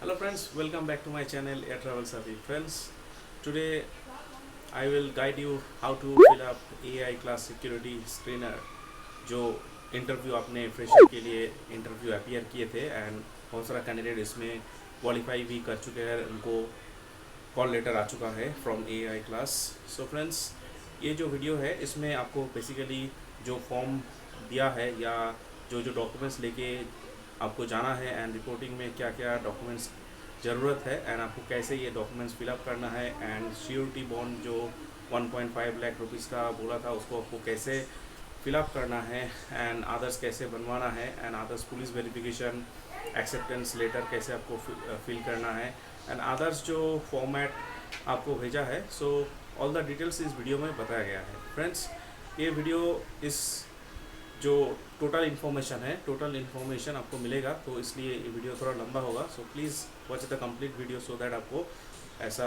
Hello friends, welcome back to my channel Air Travel Safi. Friends, today I will guide you how to fill up AI class security screener जो interview आपने fresher के लिए interview appear किए थे and बहुत सारा candidate इसमें qualify भी कर चुके हैं, उनको कॉल लेटर आ चुका है from AI class. So friends, ये जो वीडियो है इसमें आपको बेसिकली जो फॉर्म दिया है या जो जो डॉक्यूमेंट्स लेके आपको जाना है एंड रिपोर्टिंग में क्या क्या डॉक्यूमेंट्स ज़रूरत है एंड आपको कैसे ये डॉक्यूमेंट्स फिलअप करना है एंड श्योरिटी बॉन्ड जो 1.5 लाख रुपीज़ का बोला था उसको आपको कैसे फिलअप करना है एंड आदर्स कैसे बनवाना है and others police verification acceptance letter कैसे आपको फिल करना है एंड आदर्स जो फॉर्मेट आपको भेजा है. सो ऑल द डिटेल्स इस वीडियो में बताया गया है. फ्रेंड्स, ये वीडियो इस जो टोटल इन्फॉर्मेशन आपको मिलेगा, तो इसलिए ये वीडियो थोड़ा लंबा होगा. So please watch the complete video so that आपको ऐसा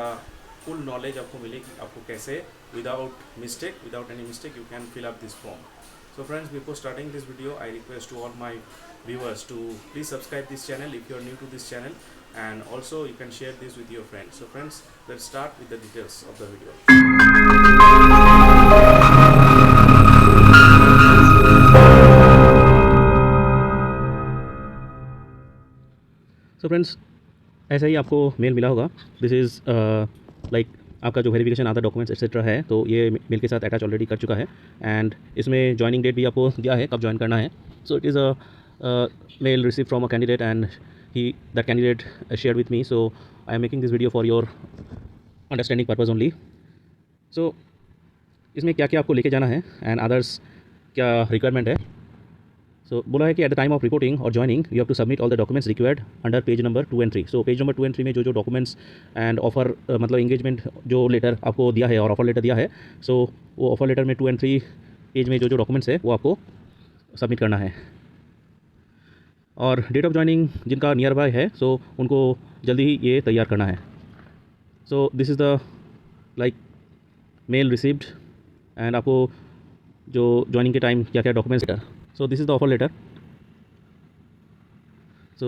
फुल नॉलेज आपको मिले कि आपको कैसे without any mistake you can fill up this form. So friends, before starting this video, I request to all my viewers to please subscribe this channel if you are new to this channel, and also you can share this with your friends. So friends, let's start with the details of the video. So friends, ऐसा ही आपको mail मिला होगा. This is like आपका जो verification आधार documents etcetera है, तो ये mail के साथ अटैच ऑलरेडी कर चुका है एंड इसमें ज्वाइनिंग डेट भी आपको दिया है कब ज्वाइन करना है. So it is a mail receive from a candidate and he that candidate share with me. So I am making this video for your understanding purpose only. So इसमें क्या क्या आपको लेके जाना है एंड अदर्स क्या रिक्वायरमेंट है. सो बोला है कि at the time of reporting और joining you have to submit all the documents required under page number 2 and 3. So page number 2 and 3 में जो जो डॉक्यूमेंट्स एंड ऑफर मतलब इंगेजमेंट जो लेटर आपको दिया है और ऑफर लेटर दिया है, सो वो ऑफर लेटर में 2 and 3 पेज में जो जो डॉक्यूमेंट्स है वो आपको सबमिट करना है. और डेट ऑफ ज्वाइनिंग जिनका नियर बाय है, सो उनको जल्दी ही ये तैयार करना है. So this is the like mail received and आपको जो ज्वाइनिंग के टाइम क्या क्या documents. So this is the offer letter. So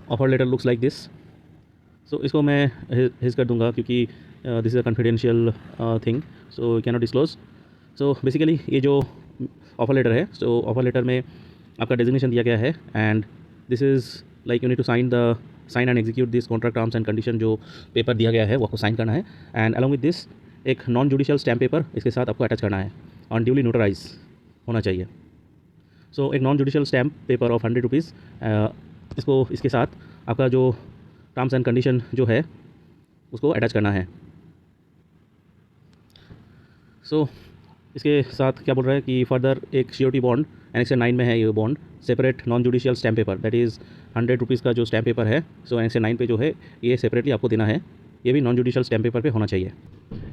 offer letter looks like this. So इसको मैं हिज कर दूंगा क्योंकि this is a confidential thing, so can not disclose. So basically ये जो ऑफर लेटर है, सो ऑफर लेटर में आपका डेजिग्नेशन दिया गया है and this is like you need to sign and execute this contract terms and condition. जो paper दिया गया है वो आपको साइन करना है एंड अलॉन्ग विद दिस एक नॉन जुडिशियल स्टैम्प पेपर इसके साथ आपको अटैच करना है और ड्यूली नोटराइज होना चाहिए. सो एक non judicial stamp paper of 100 rupees इसको इसके साथ आपका जो टर्म्स एंड कंडीशन जो है उसको अटैच करना है. सो इसके साथ क्या बोल रहा है कि फर्दर एक श्योरिटी बॉन्ड एनेक्सर 9 में है ये bond, separate non judicial stamp paper that is 100 rupees का जो स्टैम्प पेपर है, सो एनेक्सर 9 पे जो है ये सेपरेटली आपको देना है. ये भी नॉन जुडिशियल स्टैम्प पेपर पे होना चाहिए.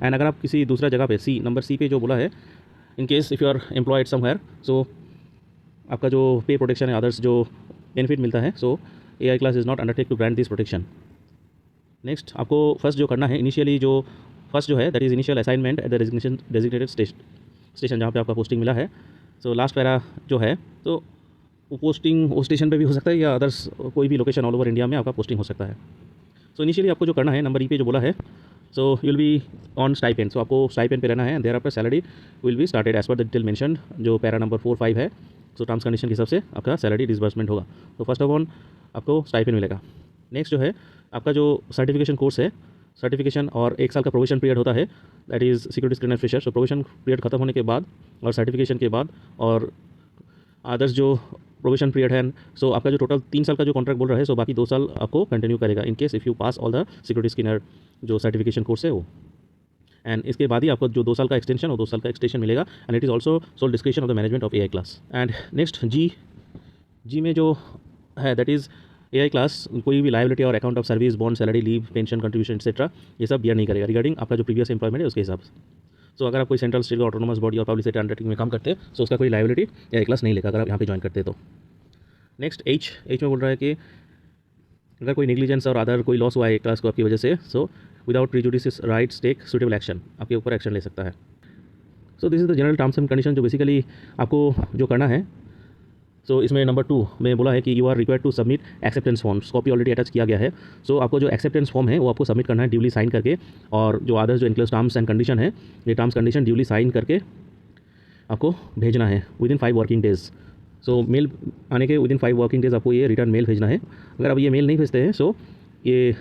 एंड अगर आप किसी दूसरा जगह पे नंबर सी पे जो बोला है, in case if you are employed somewhere, so आपका जो पे प्रोटेक्शन है, अदर्स जो बेनिफिट मिलता है, so AI class is not undertake to grant this protection. Next आपको फर्स्ट जो करना है इनिशियली जो फर्स्ट जो है that is initial assignment at the designated station जहाँ पे आपका पोस्टिंग मिला है. सो लास्ट पैरा जो है, तो वो पोस्टिंग उस स्टेशन पे भी हो सकता है या अदर्स कोई भी लोकेशन ऑल ओवर इंडिया में आपका पोस्टिंग हो सकता है. सो इनिशियली आपको जो करना है नंबर ई पे जो बोला है, so you will be on stipend. So आपको स्टाइपेंड पे रहना है. There after salary will be started as per the detail mention जो पैरा नंबर 4-5 है. सो टर्म्स कंडीशन के हिसाब से आपका सैलरी डिसबर्समेंट होगा. तो फर्स्ट ऑफ ऑल आपको स्टाइपेंड मिलेगा. नेक्स्ट जो है आपका जो सर्टिफिकेशन कोर्स है, सर्टिफिकेशन और 1 साल का प्रोविजन पीरियड होता है that is security screener fresher. So provision period खत्म होने के बाद और सर्टिफिकेशन के बाद और अदर्स जो प्रोविजन पीरियड है, सो आपका जो टोटल 3 साल का जो कॉन्ट्रैक्ट बोल रहा है, सो बाकी 2 साल आपको कंटिन्यू करेगा इन case if you pass all the security screener जो सर्टिफिकेशन कोर्स है वो. एंड इसके बाद ही आपको जो 2 साल का एक्सटेंशन और 2 साल का एक्सटेंशन मिलेगा and it is also sole description of the management of AI class. And next जी में जो है दैट इज़ AI क्लास कोई भी लायबिलिटी और account of service, bond, salary, leave, pension, contribution etcetera ये सब बियर नहीं करेगा रिगार्डिंग आपका जो प्रीवियस एम्प्लॉयमेंट है उसके हिसाब से. सो अगर आप कोई सेंट्रल, स्टेट, ऑटोनोमस बॉडी और पब्लिक सेक्टर अंडरटेकिंग में काम करते हैं, सो उसका कोई लायबिलिटी AI क्लास नहीं लेगा अगर आप यहाँ पे ज्वाइन करते हैं तो. नेक्स्ट एच में बोल रहा है कि अगर कोई नेग्लिजेंस और अदर कोई लॉस हुआ है AI क्लास को आपकी वजह से, so without prejudice rights take suitable action, आपके ऊपर एक्शन ले सकता है. So this is the general terms and condition जो बेसिकली आपको जो करना है. सो इसमें नंबर 2 में बोला है कि you are required to submit acceptance forms, copy already attach किया गया है। सो आपको जो एक्सेप्टेंस फॉर्म है वो आपको सबमिट करना है ड्यूली साइन करके, और जो अदर्स जो इनक्लोज टर्म्स एंड कंडीशन है, ये टर्म्स कंडीशन ड्यूली साइन करके आपको भेजना है विदिन 5 वर्किंग डेज। सो मेल आने के विदिन 5 वर्किंग डेज आपको ये रिटर्न मेल भेजना है। अगर आप ये मेल नहीं भेजते हैं सो ये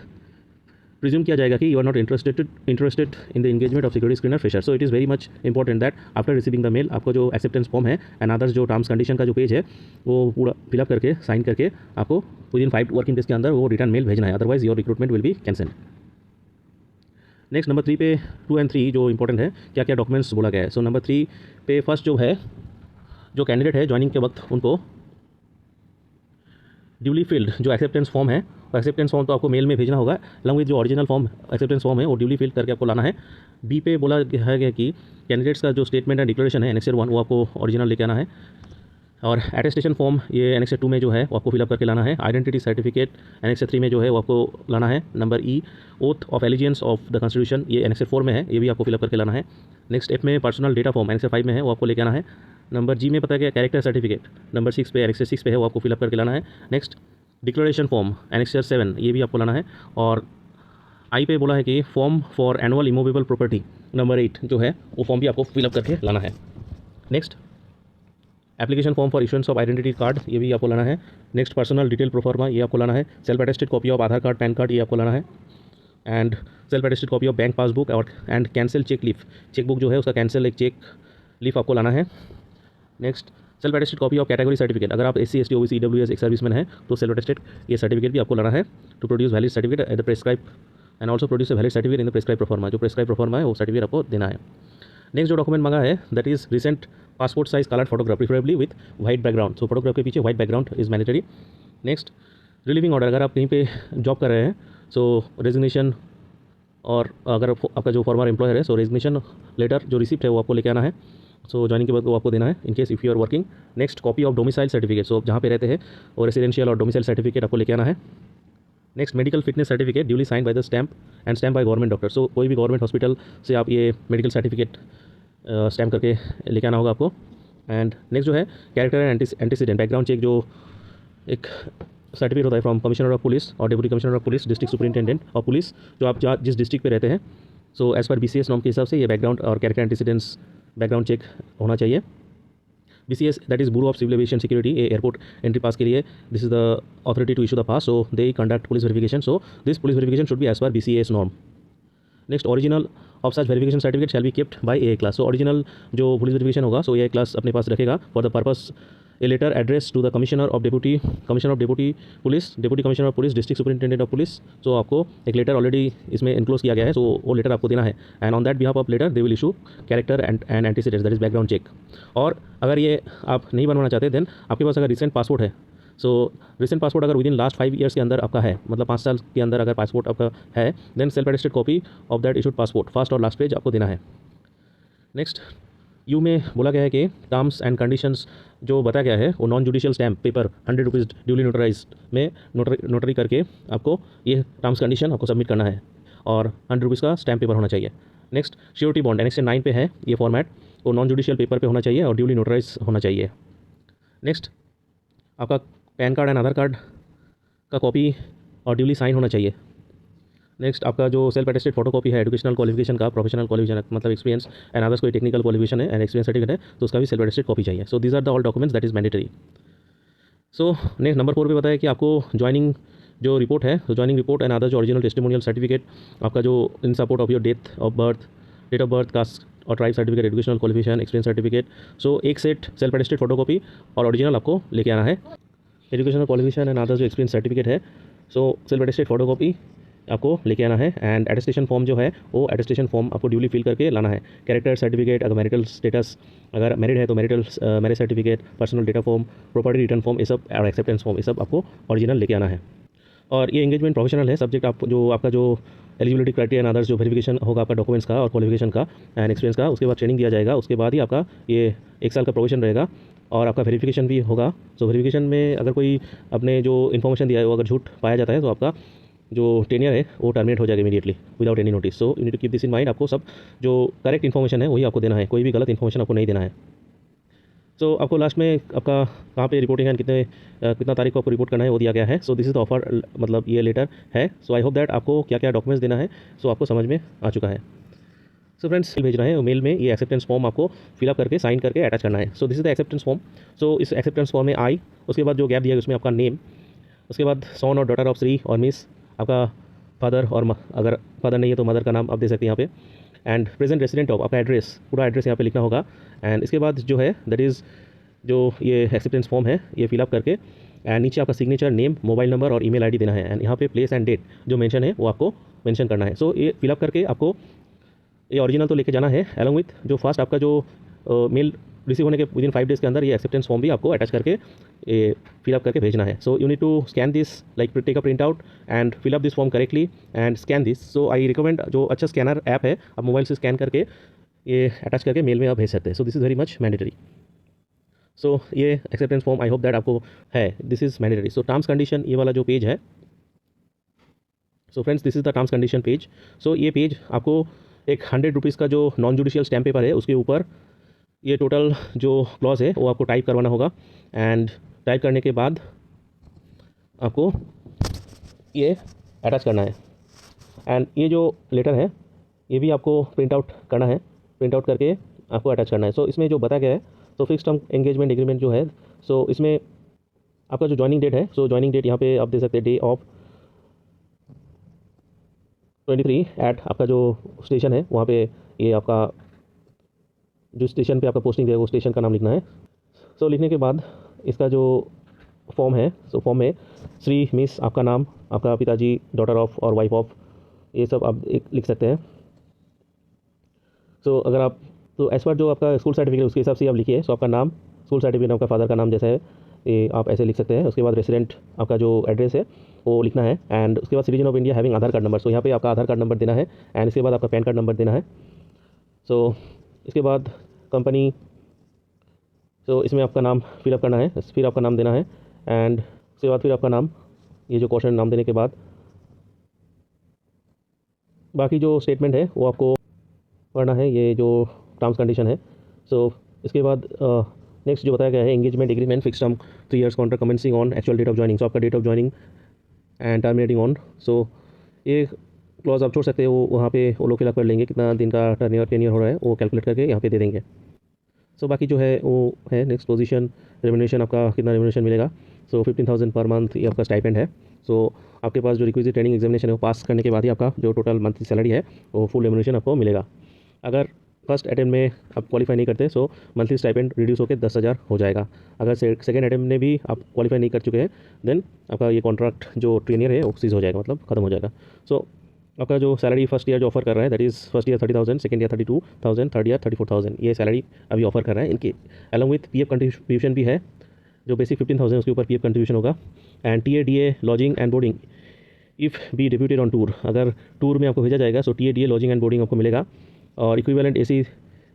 प्रिज्यूम किया जाएगा कि you are not interested in the engagement of security screener fresher. So it is very much important that after receiving the mail आपको जो एक्सेप्टेंस फॉर्म है एंड अदर्स जो टर्म्स कंडीशन का जो पेज है वो पूरा फिलअप करके साइन करके आपको विदिन 5 वर्किंग डेज के अंदर वो रिटर्न मेल भेजना है, otherwise your recruitment will be cancel. Next number 3 पे 2 एंड 3 जो इंपॉर्टेंट है, क्या क्या डॉक्यूमेंट्स बोला गया है। सो नंबर 3 पे फर्स्ट जो है, जो कैंडिडेट है ज्वाइनिंग के वक्त उनको ड्यूली फिल्ड जो एक्सेप्टेंस फॉर्म है, और एक्सेप्टेंस फॉर्म तो आपको मेल में भेजना होगा, अलॉन्ग विद जो ओरिजिनल फॉर्म एक्सेप्टेंस फॉर्म है वो ड्यूली फिल्ड करके आपको लाना है। बी पे बोला है कि कैंडिडेट्स का जो स्टेटमेंट एंड डिक्लेरेशन है एनेक्सर 1 वो आपको ओरिजिनल लेके आना है, और अटेस्टेशन फॉर्म ये एनेक्सर 2 में जो है वो आपको फिलअप करके लाना है। आइडेंटिटी सर्टिफिकेट एनेक्सर 3 में जो है वो आपको लाना है। Number E oath of allegiance of the constitution ये एनेक्सर 4 में है, ये भी आपको फिलअप करके लाना है। नेक्स्ट एफ में पर्सनल डेटा फॉर्म एनेक्सर 5 में है, वो आपको लेके आना है। नंबर जी में पता है कैरेक्टर सर्टिफिकेट नंबर 6 पे एनेक्सर 6 पे है, वो आपको फिलअप करके लाना है। नेक्स्ट डिक्लेरेशन फॉर्म एनेक्सर 7 ये भी आपको लाना है। और आई पे बोला है कि form for annual immovable property number 8 जो है वो फॉर्म भी आपको फिलअप करके लाना है। Next application form for issuance of identity card ये भी आपको लाना है। नेक्स्ट पर्सनल डिटेल प्रोफार्मा ये आपको लाना है। Self attested copy of Aadhaar card PAN card ये आपको लाना है। And self attested copy of bank passbook और and cancel cheque leaf, chequebook जो है उसका कैंसिल एक चेक लीफ आपको लाना है। Next self attested copy of category certificate, अगर आप SC ST OBC EWS एक सर्विसमैन है तो सेल्फ अटेस्टेड ये सर्टिफिकेट भी आपको लाना है to produce valid certificate at the prescribe and also produce a valid certificate in the prescribe proforma, जो प्रेस्क्राइब प्रोफार्मा है वो सर्टिफिकेट आपको देना है। नेक्स्ट जो डॉक्यूमेंट मांगा है that is recent passport size colour photograph preferably with white background, so photograph के पीछे white background is mandatory. Next relieving order, अगर आप कहीं पे जॉब कर रहे हैं सो रेजिग्नेशन, और अगर आपका जो फॉर्मर एम्प्लॉयर है सो रेजिग्नेशन लेटर जो रिसिप्ट है वो आपको लेके आना है। सो ज्वाइनिंग के बाद वो आपको देना है in case if you are working. Next copy of domicile certificate, so जहाँ पे रहते हैं और रेसिडेंशियल और डोमिसाइल सर्टिफिकेट आपको लेके आना है। Next medical fitness certificate duly sign by the stamp and stamp by government doctor, so कोई भी गवर्नमेंट हॉस्पिटल से आप ये मेडिकल सर्टिफिकेट स्टैम्प करके लेके आना होगा आपको। एंड नेक्स्ट जो है character and antecedent background check, जो एक सर्टिफिकेट होता है फ्रॉम कमिश्नर ऑफ पुलिस और deputy commissioner of police, district superintendent of police, जो आप जिस डिस्ट्रिक्ट पे रहते हैं। So as per BCS norm के हिसाब से ये बैकग्राउंड और कैरेक्टर एंटीसीडेंट्स बैकग्राउंड चेक होना चाहिए। BCS that is bureau of civil aviation security, ये एयरपोर्ट एंट्री पास के लिए this is the authority to issue the pass, so they conduct police verification, so this police verification should be as per BCS norm. Next original of such verification certificate shall be kept by AAICLAS, so original जो police verification होगा so AAICLAS अपने पास रखेगा for the purpose a letter address to the commissioner of deputy police, deputy commissioner of police, district superintendent of police. So आपको एक letter already इसमें enclose किया गया है, सो वो लेटर आपको देना है and on that behalf of letter they will issue character and antecedents that is background check. और अगर ये आप नहीं बनवाना चाहते देन आपके पास अगर रिसेंट पासपोर्ट है, सो रिसेंट पासपोर्ट अगर विदिन लास्ट 5 ईयर्स के अंदर आपका है, मतलब 5 साल के अंदर अगर पासपोर्ट आपका है, then self attested copy of that issued passport first और लास्ट पेज आपको देना है। नेक्स्ट यू में बोला गया है कि टर्म्स एंड कंडीशंस जो बताया गया है वो non judicial stamp paper 100 rupees duly notarise में नोटरी करके आपको ये टर्म्स कंडीशन आपको सबमिट करना है, और 100 रुपीज़ का स्टैम्प पेपर होना चाहिए। नेक्स्ट श्योरिटी बॉन्ड एनेक्सर 9 पे है, ये फॉर्मेट वो नॉन जुडिशियल पेपर पे होना चाहिए और ड्यूली नोटराइज होना चाहिए। नेक्स्ट आपका PAN card and Aadhaar card का कॉपी और ड्यूली साइन होना चाहिए। नेक्स्ट आपका जो सेल्फ अटेस्टेड फोटोकॉपी है एजुकेशनल क्वालिफिकेशन का, प्रोफेशनल क्वालिफिकेशन मतलब एक्सपीरियंस एंड अदर्स कोई टेक्निकल क्वालिफिकेशन है एंड एक्सपीरियंस सर्टिफिकेट है तो उसका भी सेल्फ अटेस्टेड कॉपी चाहिए। So these are the all documents that is mandatory. So next number 4 पे बताया कि आपको ज्वाइनिंग जो रिपोर्ट है, तो ज्वाइनिंग रिपोर्ट एंड अदर जो ओरिजिनल टेस्टिमोनियल सर्टिफिकेट, आपका जो in support of your date of birth, caste और tribe certificate, educational qualification, experience certificate, so एक सेट सेल्फ अटेस्टेड फोटोकॉपी और ओरिजिनल आपको लेके आना है। एजुकेशनल क्वालिफिकेशन एंड अदर जो एक्सपीरियंस सर्टिफिकेट है, सो सेल्फ अटेस्टेड फोटोकॉपी आपको लेके आना है। एंड अटेस्टेशन फॉर्म जो है वो अटेस्टेशन फॉर्म आपको ड्यूली फिल करके लाना है। कैरेक्टर सर्टिफिकेट, अगर मैरिटल स्टेटस अगर मैरिड है तो marriage certificate, personal data form, property return form, ये सब और एक्सेप्टेंस फॉर्म, ये सब आपको ओरिजिनल लेके आना है। और ये एंगेजमेंट प्रोफेशनल है, सब्जेक्ट आप जो आपका जो एलिजिबिलिटी क्राइटेरिया एंड अदर्स जो वेरिफिकेशन होगा आपका डॉक्यूमेंट्स का और क्वालिफिकेशन का एंड एक्सपीरियंस का, उसके बाद ट्रेनिंग दिया जाएगा, उसके बाद ही आपका ये 1 साल का प्रोबेशन रहेगा और आपका वेरिफिकेशन भी होगा। सो वेरिफिकेशन में अगर कोई अपने जो इन्फॉर्मेशन दिया है वो अगर झूठ पाया जाता है तो आपका जो टेनियर है वो टर्मिनेट हो जाएगा immediately without any notice. So you need to keep this in mind, आपको सब जो करेक्ट इन्फॉर्मेशन है वही आपको देना है, कोई भी गलत इन्फॉर्मेशन आपको नहीं देना है। सो आपको लास्ट में आपका कहाँ पे रिपोर्टिंग है, कितना तारीख को आपको रिपोर्ट करना है वो दिया गया है. So this is the offer, मतलब ये लेटर है. सो आई होप दैट आपको क्या क्या डॉक्यूमेंट्स देना है सो आपको समझ में आ चुका है. सो फ्रेंड्स भेज रहे हैं, मेल में ये एक्सेप्टेंस फॉर्म आपको फिलअप करके साइन करके अटैच करना है. So this is the acceptance form. So इस एक्सेप्टेंस फॉर्म में आई, उसके बाद जो गैप दिया है उसमें आपका नेम, उसके बाद सन और डॉटर ऑफ श्री और मिस, आपका फादर और अगर फादर नहीं है तो मदर का नाम आप दे सकते हैं यहाँ पे, एंड प्रेजेंट रेसिडेंट ऑफ, आपका एड्रेस, पूरा एड्रेस यहाँ पे लिखना होगा. एंड इसके बाद जो है दैट इज़ जो ये एक्सेप्टेंस फॉर्म है ये फिलअप करके एंड नीचे आपका सिग्नेचर, नेम, मोबाइल नंबर और ईमेल आईडी देना है. एंड यहाँ पे प्लेस एंड डेट जो मेंशन है वो आपको मेंशन करना है. सो ये फिलअप करके आपको ये ओरिजिनल तो लेके जाना है अलॉन्ग विथ जो फर्स्ट आपका जो मेल रिसीव होने के विदिन 5 डेज़ के अंदर ये एक्सेप्टेंस फॉर्म भी आपको अटैच करके ये फिलअप करके भेजना है. So you need to scan this, like take a print out and fill up this form correctly and scan this. So I recommend जो अच्छा स्कैनर ऐप है आप मोबाइल से स्कैन करके ये अटैच करके मेल में आप भेज सकते हैं. So this is very much mandatory. So ये acceptance form I hope that आपको है, this is mandatory. So terms condition ये वाला जो पेज है, so friends this is the terms condition page. So ये पेज आपको एक 100 रुपीज़ का जो नॉन जुडिशियल स्टैम्प पेपर है उसके ऊपर ये टोटल जो क्लॉज है वो आपको टाइप करवाना होगा. एंड टाइप करने के बाद आपको ये अटैच करना है. एंड ये जो लेटर है ये भी आपको प्रिंट आउट करना है, प्रिंट आउट करके आपको अटैच करना है. सो इसमें जो बताया गया है, so fix term engagement agreement जो है, सो इसमें आपका जो ज्वाइनिंग डेट है, सो ज्वाइनिंग डेट यहाँ पे आप दे सकते हैं डे ऑफ 23 एट आपका जो स्टेशन है वहाँ पे, ये आपका जो स्टेशन पे आपका पोस्टिंग है वो स्टेशन का नाम लिखना है. सो लिखने के बाद इसका जो फॉर्म है, सो फॉर्म में श्री, मिस, आपका नाम, आपका पिताजी, डॉटर ऑफ और वाइफ ऑफ, ये सब आप लिख सकते हैं. सो अगर आप तो एज पर जो आपका स्कूल सर्टिफिकेट उसके हिसाब से आप लिखिए. सो आपका नाम, स्कूल सर्टिफिकेट आपका फादर का नाम जैसा है ये आप ऐसे लिख सकते हैं. उसके बाद रेसिडेंट आपका जो एड्रेस है वो लिखना है. एंड उसके बाद citizen of India having Aadhaar card number, so यहाँ पे आपका आधार कार्ड नंबर देना है. एंड इसके बाद आपका पैन कार्ड नंबर देना है. सो इसके बाद कंपनी, सो इसमें आपका नाम फिलअप करना है, फिर आपका नाम देना है. एंड उसके बाद फिर आपका नाम, ये जो क्वेश्चन नाम देने के बाद बाकी जो स्टेटमेंट है वो आपको पढ़ना है, ये जो टर्म्स कंडीशन है. सो इसके बाद नेक्स्ट जो बताया गया है engagement agreement fix term 3 years contract commencing on actual date of joining. So आपका date of joining and terminating on. So ये क्लॉज आप छोड़ सकते हो, वहाँ पे वो लोग फिलअप कर लेंगे कितना दिन का टेन्योर हो रहा है वो कैलकुलेट करके यहाँ पे दे देंगे. सो बाकी जो है वो है नेक्स्ट पोजीशन रेम्यूनरेशन, आपका कितना रेम्यूनरेशन मिलेगा. सो 15,000 पर मंथ ये आपका स्टाइपेंड है. सो आपके पास जो रिक्विजिट ट्रेनिंग एग्जामिनेशन है वो पास करने के बाद ही आपका जो टोटल मंथली सैलरी है वो फुल रेम्यूनरेशन आपको मिलेगा. अगर फर्स्ट अटेम्प्ट में आप क्वालिफाई नहीं करते सो मंथली स्टाइपेंड रिड्यूस होकर 10,000 हो जाएगा. अगर सेकेंड अटेम्प्ट में भी आप क्वालिफाई नहीं कर चुके हैं देन आपका ये कॉन्ट्रैक्ट जो ट्रेनियर है वो सीज हो जाएगा, मतलब खत्म हो जाएगा. सो आपका जो सैलरी फर्स्ट ईयर जो ऑफर कर रहा है that is first year 30,000, second year 32,000, third year 34,000, ये सैलरी अभी ऑफर कर रहा है. इनकी अलॉन्ग विथ पीएफ कंट्रीब्यूशन भी है, जो बेसिक 15,000 उसके ऊपर पीएफ कंट्रीब्यूशन होगा. And TA lodging and boarding if be deputed on tour, अगर टूर में आपको भेजा जाएगा so TA lodging and boarding आपको मिलेगा. और इक्विवेलेंट एसी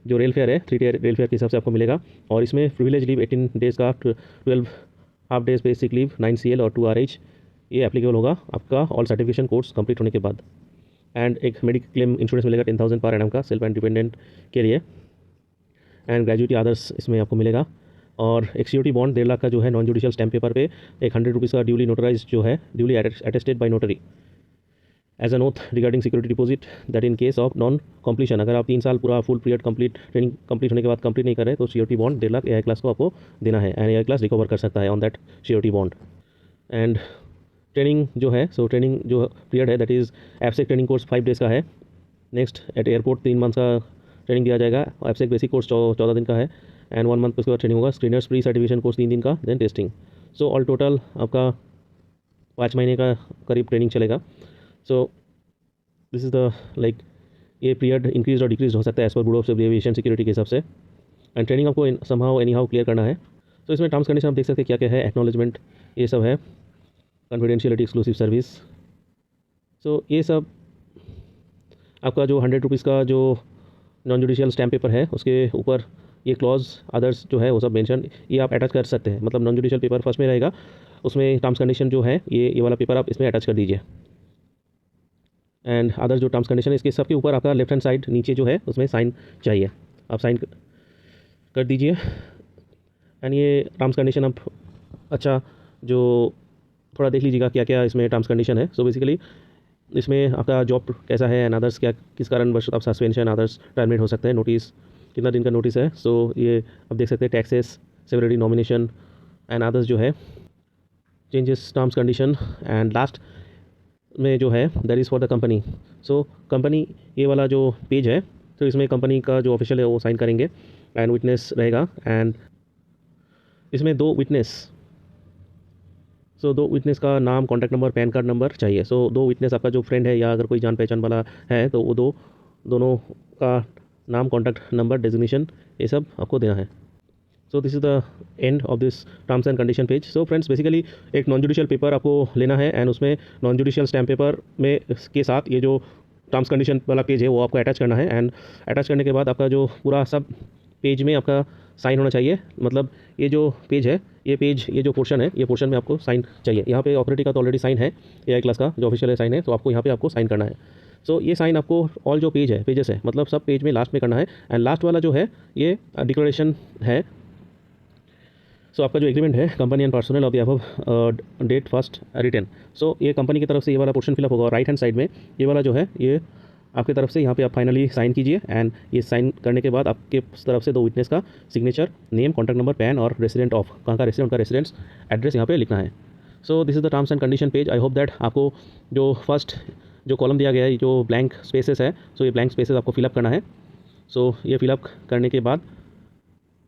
जो रेल फेयर है 3 टीयर रेल फेयर के हिसाब से आपको मिलेगा. और इसमें प्रिविलेज लीव 18 डेज़ का, 12 half days basic leave, 9 CL और 2 RH ये एप्लीकेबल होगा आपका ऑल सर्टिफिकेशन कोर्स कंप्लीट होने के बाद. एंड एक मेडिकल क्लेम इंश्योरेंस मिलेगा 10,000 पर एनम का सेल्फ एंड डिपेंडेंट के लिए. एंड ग्रेजुएटी अदर्स इसमें आपको मिलेगा. और एक सिक्योरिटी बॉन्ड 1.5 लाख का जो है नॉन जुडिशियल स्टैम्प पेपर पे एक 100 रुपीज़ का ड्यूली नोटराइज जो है, duly attested by notary as an oath regarding security deposit that in case of non completion, अगर आप 3 साल पूरा full period complete training complete होने के बाद कंप्लीट नहीं कर रहे तो security bond 1.5 lakh AI class को आपको देना है. एंड AI क्लास रिकवर कर सकता है on that security bond. And training जो है, सो ट्रेनिंग जो पीरियड है दैट इज़ एफसेक ट्रेनिंग कोर्स 5 डेज़ का है. नेक्स्ट एट एयरपोर्ट 3 मंथ का ट्रेनिंग दिया जाएगा. एफसेक बेसिक कोर्स 14 दिन का है. एंड 1 मंथ उसके बाद ट्रेनिंग होगा. स्क्रीनर्स प्री सर्टिफिकेशन कोर्स 3 दिन का, then testing. So all total आपका 5 महीने का करीब ट्रेनिंग चलेगा. So this is the like ये पीरियड इंक्रीज और डिक्रीज हो सकता है as per bureau of aviation security के हिसाब से. एंड ट्रेनिंग आपको समहाउ एनी हाउ क्लियर करना है. तो इसमें टर्म्स कंडीशन आप देख सकते हैं क्या क्या है. एक्नॉलेजमेंट ये सब है, कॉन्फिडेंशियलिटी, एक्सक्लूसिव सर्विस. सो ये सब आपका जो 100 रुपीज़ का जो नॉन जुडिशियल स्टैम्प पेपर है उसके ऊपर ये क्लॉज अदर्स जो है वो सब मेंशन ये आप अटैच कर सकते हैं. मतलब नॉन जुडिशियल पेपर फर्स्ट में रहेगा, उसमें टर्म्स कंडीशन जो है ये वाला पेपर आप इसमें अटैच कर दीजिए. एंड अदर जो टर्म्स कंडीशन है इसके सबके ऊपर आपका लेफ्ट हैंड साइड नीचे जो है उसमें साइन चाहिए, आप साइन कर दीजिए. एंड ये टर्म्स कंडीशन आप अच्छा जो थोड़ा देख लीजिएगा क्या क्या इसमें टर्म्स कंडीशन है। सो बेसिकली इसमें आपका जॉब कैसा है एंड अदर्स क्या किस कारणवश आप सस्पेंशन अदर्स टर्मिनेट हो सकते हैं, नोटिस कितना दिन का नोटिस है। सो ये आप देख सकते हैं taxes, severity, nomination and others जो है changes terms condition. And last में जो है that is for the company. So company ये वाला जो पेज है, तो इसमें कंपनी का जो ऑफिशियल है वो साइन करेंगे एंड विटनेस रहेगा। एंड इसमें दो विटनेस, दो विटनेस का नाम, contact number, pan card number चाहिए। दो विटनेस आपका जो फ्रेंड है या अगर कोई जान पहचान वाला है तो वो दोनों का नाम, कॉन्टैक्ट नंबर, डेजिग्नेशन ये सब आपको देना है। So this is the end of this terms and condition page. So friends basically एक नॉन जुडिशियल पेपर आपको लेना है एंड उसमें नॉन जुडिशियल स्टैम्प पेपर में के साथ ये जो टर्म्स कंडीशन वाला पेज है वो आपको अटैच करना है। एंड अटैच करने के बाद आपका जो पूरा सब पेज में आपका साइन होना चाहिए। मतलब ये जो पेज है, ये जो पोर्शन है, ये पोर्शन में आपको साइन चाहिए। यहाँ पे ऑथोरिटी का तो ऑलरेडी साइन है, एआई क्लास का जो ऑफिशियल साइन है, तो आपको यहाँ पे आपको साइन करना है। सो ये साइन आपको ऑल जो पेज है, पेजेस है, मतलब सब पेज में लास्ट में करना है। एंड लास्ट वाला जो है ये डिक्लेरेशन है। सो आपका जो एग्रीमेंट है company and personal of the above date first return. So ये कंपनी की तरफ से ये वाला पोर्शन फिलअप होगा और राइट हैंड साइड में ये वाला जो है ये आपकी तरफ से यहाँ पे आप फाइनली साइन कीजिए। एंड ये साइन करने के बाद आपके तरफ से दो विटनेस का signature, name, contact number, pan और रेसिडेंट ऑफ कहाँ का रेसिडेंट, उनका रेसिडेंस एड्रेस यहाँ पे लिखना है। So this is the terms and condition page. I hope that आपको जो फर्स्ट जो कॉलम दिया गया है, जो ब्लैंक स्पेसेस है, सो ये ब्लैंक स्पेसेस आपको फिलअप करना है। सो ये फिलअप करने के बाद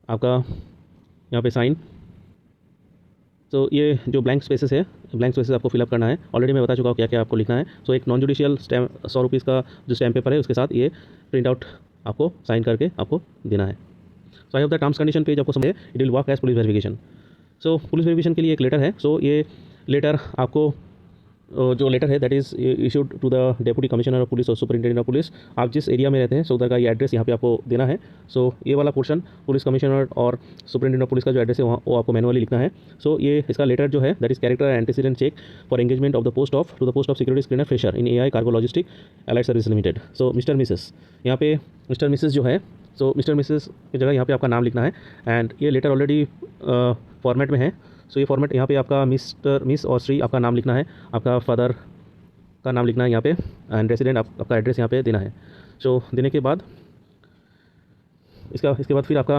आपका यहाँ पे साइन। तो ये जो ब्लैंक स्पेसेस है, ब्लैंक स्पेसेस आपको फिलअप करना है। ऑलरेडी मैं बता चुका हूँ क्या क्या आपको लिखना है। सो एक नॉन जुडिशियल स्टैम्प 100 रुपीज़ का जो स्टैम्प पेपर है उसके साथ ये प्रिंट आउट आपको साइन करके आपको देना है। So I hope the terms condition page आपको समझे। It will work as police verification. So police verification के लिए एक लेटर है। सो ये लेटर आपको जो लेटर है that is issued to the deputy commissioner of police और सुपरिटेंडेंट ऑफ पुलिस। आप जिस एरिया में रहते हैं सो उधर का ये एड्रेस यहाँ पे आपको देना है। सो ये वाला पोर्शन पुलिस कमिश्नर और सुपरिटेंडेंट ऑफ पुलिस का जो एड्रेस है वहाँ वो आपको मैनुअली लिखना है। सो ये इसका लेटर जो है that is character antecedent check for engagement of the post of to the post of security screener fresher in AI cargo logistic allied service limited. So mister missus, यहाँ पे मिस्टर मिसेस जो है, सो mister Mrs की जगह यहाँ पे आपका नाम लिखना है। एंड ये लेटर ऑलरेडी फॉर्मेट में है। सो ये फॉर्मेट यहाँ पे आपका मिस्टर, मिस और श्री आपका नाम लिखना है, आपका फादर का नाम लिखना है यहाँ पे एंड रेसिडेंट आपका एड्रेस यहाँ पे देना है। सो देने के बाद इसके बाद फिर आपका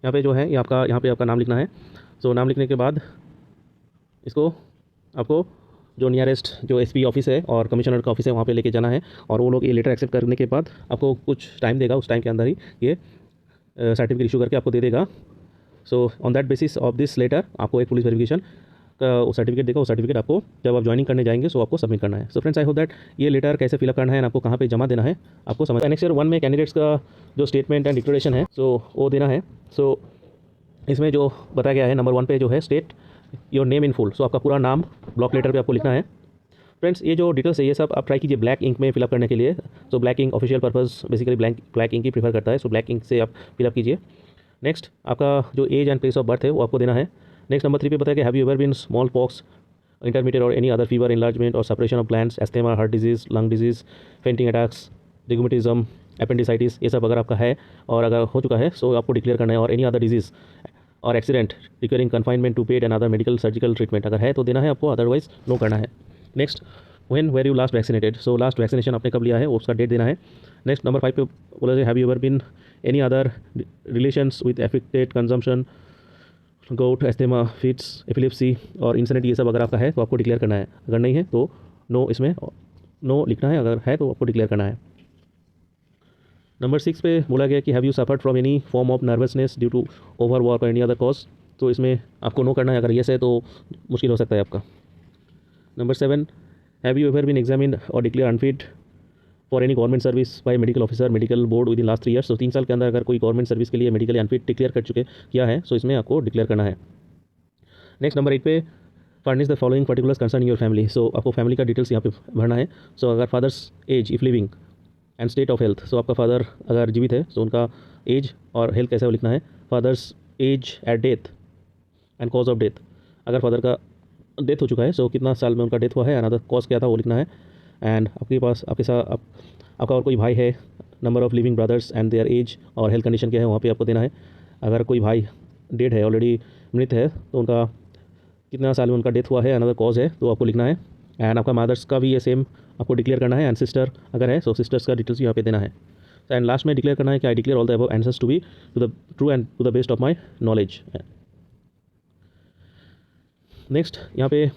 यहाँ पे जो है ये आपका यहाँ पे आपका नाम लिखना है। सो नाम लिखने के बाद इसको आपको जो नियरेस्ट जो एसपी ऑफिस है और कमिश्नर का ऑफिस है वहाँ पे लेके जाना है और वो लोग ये लेटर एक्सेप्ट करने के बाद आपको कुछ टाइम देगा, उस टाइम के अंदर ही ये सर्टिफिकेट इशू करके आपको दे देगा। So on that basis of this letter आपको एक पुलिस वेरिफिकेशन का वो सर्टिफिकेट देगा। वो सर्टिफिकेट आपको जब आप ज्वाइनिंग करने जाएंगे सो आपको सबमिट करना है। So friends I hope that ये लेटर कैसे फिलअप करना है और आपको कहाँ पे जमा देना है आपको समझ। एनेक्सर 1 में कैंडिडेट्स का जो स्टेटमेंट एंड डिक्लेरेशन है सो वो देना है। सो इसमें जो बताया गया है नंबर 1 पे जो है state your name in full. So आपका पूरा नाम ब्लॉक लेटर पर आपको लिखना है। फ्रेंड्स ये जो डिटेल्स है ये सब आप ट्राई कीजिए ब्लैक इंक में फिलअप करने के लिए। So black ink official purpose basically black ink ही प्रीफर करता है। सो ब्लैक इंक से आप फिलअप कीजिए। नेक्स्ट आपका जो age and place of birth है वो आपको देना है। नेक्स्ट नंबर 3 पे बताया कि have you ever been small pox, intermediate और एनी अदर फीवर, इनलार्जमेंट और separation of glands, asthma, heart disease, lung disease, fainting attacks, rheumatism, appendicitis, ये सब अगर आपका है और अगर हो चुका है सो आपको डिक्लेयर करना है। और एनी अदर डिजीज़ और accident requiring confinement to bed and other medical surgical treatment अगर है तो देना है आपको, अदरवाइज नो करना है। Next when were you last vaccinated. So last vaccination आपने कब लिया है उसका डेट देना है। नेक्स्ट नंबर 5 पे बोला जाए have you ever been any other relations with affected consumption, gout, asthma, fits, epilepsy और इंसनेट, ये सब अगर आपका है तो आपको डिक्लेयर करना है। अगर नहीं है तो नो, इसमें नो लिखना है, अगर है तो आपको डिक्लेयर करना है। नंबर 6 पे बोला गया कि have you suffered from any form of nervousness due to over work और एनी अदर कॉज। तो इसमें आपको नो करना है, अगर येस है तो मुश्किल हो सकता है आपका। Number 7 have you ever been examined और declare unfit for any government service by medical officer medical board within इन लास्ट 3 ईयर्स। तो 3 साल के अंदर अगर कोई गवर्नमेंट सर्विस के लिए मेडिकली अनफिट डिक्लेयर कर चुके किया है सो इसमें आपको डिक्लेयर करना है। नेक्स्ट नंबर 8 पे furnish the following particulars concern your family. So आपको फैमिली का डिटेल्स यहाँ पे भरना है। सो अगर father's age if living and state of health, so आपका फादर अगर जीवित है तो उनका एज और हेल्थ कैसा है वो लिखना है। Father's age at death and cause of death, अगर फादर का डेथ हो चुका है सो कितना साल में उनका डेथ हुआ है, अनदर कॉज क्या था वो लिखना है। एंड आपके पास आपके साथ आपका और कोई भाई है, number of living brothers and their age और हेल्थ कंडीशन क्या है वहाँ पे आपको देना है। अगर कोई भाई डेड है, ऑलरेडी मृत है, तो उनका कितना साल में उनका डेथ हुआ है, अनदर कॉज है, तो आपको लिखना है। एंड आपका मदर्स का भी ये सेम आपको डिक्लेयर करना है। एंड सिस्टर अगर है, सो सिस्टर्स का डिटेल्स यहाँ पे देना है। एंड लास्ट में डिक्लेयर करना है कि I declare all the above answers to be to the true and to the best of my knowledge. Next यहाँ पे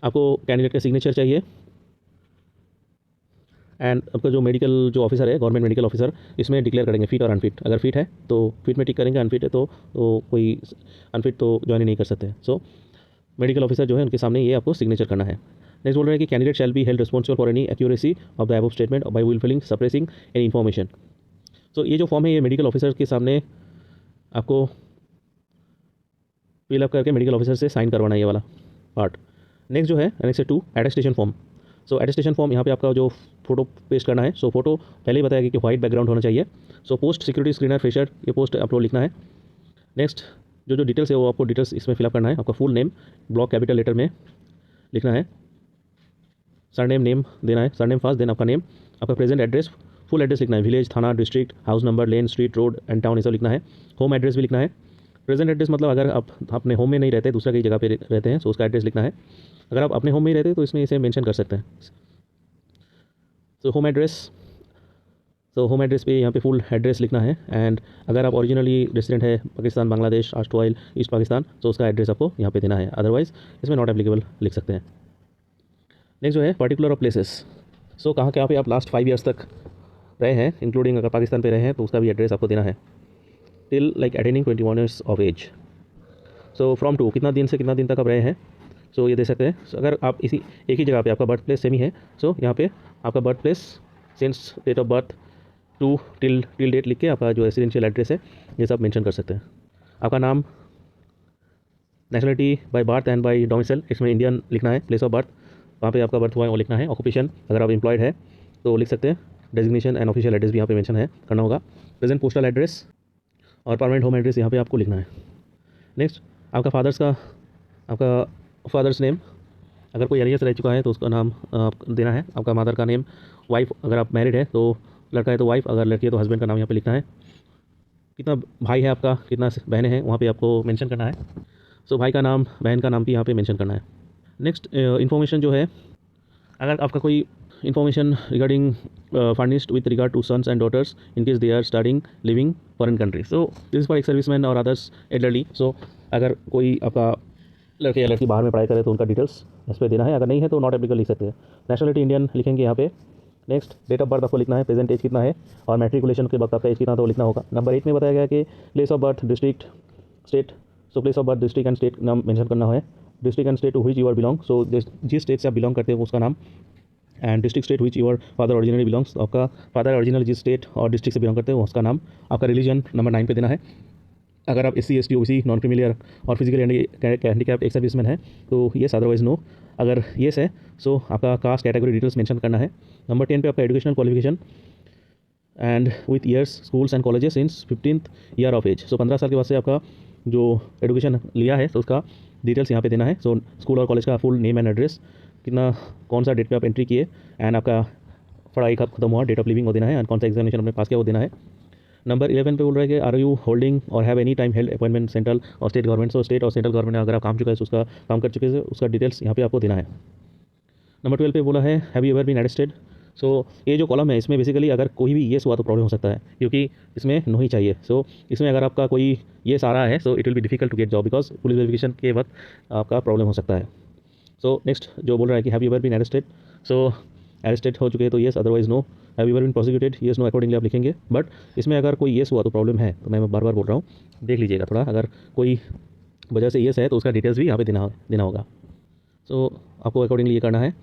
आपको कैंडिडेट का सिग्नेचर चाहिए। एंड आपका जो मेडिकल जो ऑफिसर है, गवर्नमेंट मेडिकल ऑफिसर, इसमें डिक्लेयर करेंगे फिट और अनफिट। अगर फिट है तो फिट में टिक करेंगे, अनफिट है तो कोई अनफिट तो ज्वाइन नहीं कर सकते। सो मेडिकल ऑफिसर जो है उनके सामने ये आपको सिग्नेचर करना है। नेक्स्ट बोल रहे हैं कि candidate shall be held responsible for any accuracy of the above statement by wilfully suppressing any information. So ये जो फॉर्म है, ये मेडिकल ऑफिसर के सामने आपको फिलअप करके मेडिकल ऑफिसर से साइन करवाना है, ये वाला पार्ट। नेक्स्ट जो है एनेक्स 2 अटेस्टेशन फॉर्म। सो अटेस्टेशन फॉर्म यहाँ पे आपका जो फोटो पेस्ट करना है। सो फोटो पहले ही बताया कि वाइट बैकग्राउंड होना चाहिए। So post security screener fresher, ये पोस्ट आप लोग लिखना है। नेक्स्ट जो डिटेल्स है वो आपको डिटेल्स इसमें फिलअप करना है। आपका full name block capital letter में लिखना है। सरनेम नेम देना है, सरनेम फर्स्ट, देन आपका नेम, आपका प्रेजेंट एड्रेस, फुल एड्रेस लिखना है, विलेज, थाना, district, house number, lane, street, road and town, ये सब लिखना है। होम एड्रेस भी लिखना है। प्रेजेंट एड्रेस मतलब अगर आप अपने होम में नहीं रहते, दूसरा कई जगह पे रहते हैं, तो उसका एड्रेस लिखना है। अगर आप अपने होम में ही रहते हैं तो इसमें इसे मेंशन कर सकते हैं। तो होम एड्रेस पे यहाँ पे फुल एड्रेस लिखना है। एंड अगर आप ओरिजिनली रेसिडेंट है पाकिस्तान, बांग्लादेश, ऑस्ट्रेलिया, ईस्ट पाकिस्तान, तो उसका एड्रेस आपको यहाँ पे देना है। अदरवाइज इसमें नॉट एप्लीकेबल लिख सकते हैं। नेक्स्ट जो है पर्टिकुलर ऑफ प्लेसेस। सो कहाँ पे आप लास्ट 5 ईयर्स तक रहे हैं, इंक्लूडिंग अगर पाकिस्तान पे रहे हैं तो उसका भी एड्रेस आपको देना है। Till like attaining 21 years of age. So from to, कितना दिन से कितना दिन तक आप रहे हैं, सो ये दे सकते हैं। So, अगर आप इसी एक ही जगह पे आपका बर्थ प्लेस सेम ही है, सो यहाँ पे आपका birth place since date of birth to till date लिख के आपका जो रेसिडेंशियल एड्रेस है ये सब मेंशन कर सकते हैं। आपका नाम, nationality by birth and by domicile, इसमें इंडियन लिखना है। प्लेस ऑफ बर्थ, वहाँ पे आपका बर्थ हुआ है वो लिखना है। ऑक्यूपेशन, अगर आप एम्प्लॉयड है तो लिख सकते हैं। डेजिग्नेशन एंड ऑफिशियल एड्रेस भी यहाँ पे मेंशन है, करना होगा। प्रेजेंट पोस्टल एड्रेस और परमानेंट होम एड्रेस यहाँ पे आपको लिखना है। नेक्स्ट आपका फादर्स नेम, अगर कोई एरियस रह चुका है तो उसका नाम देना है। आपका मदर का नेम, वाइफ अगर आप मैरिड है तो लड़का है तो वाइफ, अगर लड़की है तो हस्बैंड का नाम यहाँ पे लिखना है। कितना भाई है आपका, कितना बहनें हैं, वहाँ पे आपको मेंशन करना है। सो भाई का नाम, बहन का नाम भी यहाँ पे मेंशन करना है। नेक्स्ट इन्फॉर्मेशन जो है, अगर आपका कोई information regarding furnished with regard to sons and daughters in case they are studying living foreign country. So this is for ex serviceman और अदर्स एल्डरली। सो अगर कोई आपका लड़के या लड़की बाहर में पढ़ाई करे तो उनका डिटेल्स इस पर देना है। अगर नहीं है तो नॉट एप्लीकेबल लिख सकते हैं। नेशनलिटी इंडियन लिखेंगे यहाँ पे। नेक्स्ट डेट ऑफ बर्थ आपको लिखना है, प्रेजेंट एज कितना है और मैट्रिकुलेशन के वक्त आपका एज कितना तो लिखना होगा। नंबर 8 में बताया गया कि place of birth, district, state. So place of birth, district and state नाम मेंशन करना है। District and state to which you are belong, so जिस स्टेट से आप बिलोंग करते हो उसका नाम। And district state which your father originally belongs, आपका फादर ओरिजिनल जिस स्टेट और डिस्ट्रिक्ट से बिलोंग करते हो उसका नाम। आपका रिलीजन नंबर 9 पे देना है। अगर आप SC ST OBC non creamy layer और फिजिकल हैंडीकैप एक सर्विसमैन है तो येस, अदरवाइज नो। अगर येस है सो आपका कास्ट कैटेगरी डिटेल्स मेंशन करना है। नंबर 10 पे आपका educational qualification and with years schools and colleges since 15th year of age. So 15 साल के बाद से आपका जो एजुकेशन लिया है तो उसका डिटेल्स यहाँ पे देना है। सो स्कूल और कॉलेज का फुल नेम एंड एड्रेस, कितना कौन सा डेट पे आप एंट्री किए एंड आपका पढ़ाई कब खत्म हुआ, डेट ऑफ लिविंग वो देना है। एंड कौन सा एग्जामिनेशन आपने पास किया वो देना है। नंबर 11 पे बोल रहा है कि आर यू होल्डिंग और have any time held appointment central और स्टेट गवर्नमेंट। सो स्टेट और सेंट्रल गवर्नमेंट में अगर आप काम चुका है तो उसका काम कर चुके हैं, उसका डिटेल्स यहाँ पे आपको देना है। नंबर 12 पे बोला है have you ever been arrested. So ये जो कॉलम है इसमें बेसिकली अगर कोई भी येस हुआ तो प्रॉब्लम हो सकता है, क्योंकि इसमें नो ही चाहिए। सो इसमें अगर आपका कोई येस आ रहा है so it will be difficult to get job, because police verification के वक्त आपका प्रॉब्लम हो सकता है। सो नेक्स्ट जो बोल रहा है कि have you ever been arrested, so arrested हो चुके हैं तो yes, otherwise no. Have you ever been prosecuted, yes no accordingly आप लिखेंगे। बट इसमें अगर कोई येस हुआ तो प्रॉब्लम है, तो मैं बार बार बोल रहा हूँ, देख लीजिएगा थोड़ा। अगर कोई वजह से येस है तो उसका डिटेल्स भी यहाँ पे देना होगा। सो आपको अकॉर्डिंगली ये करना है।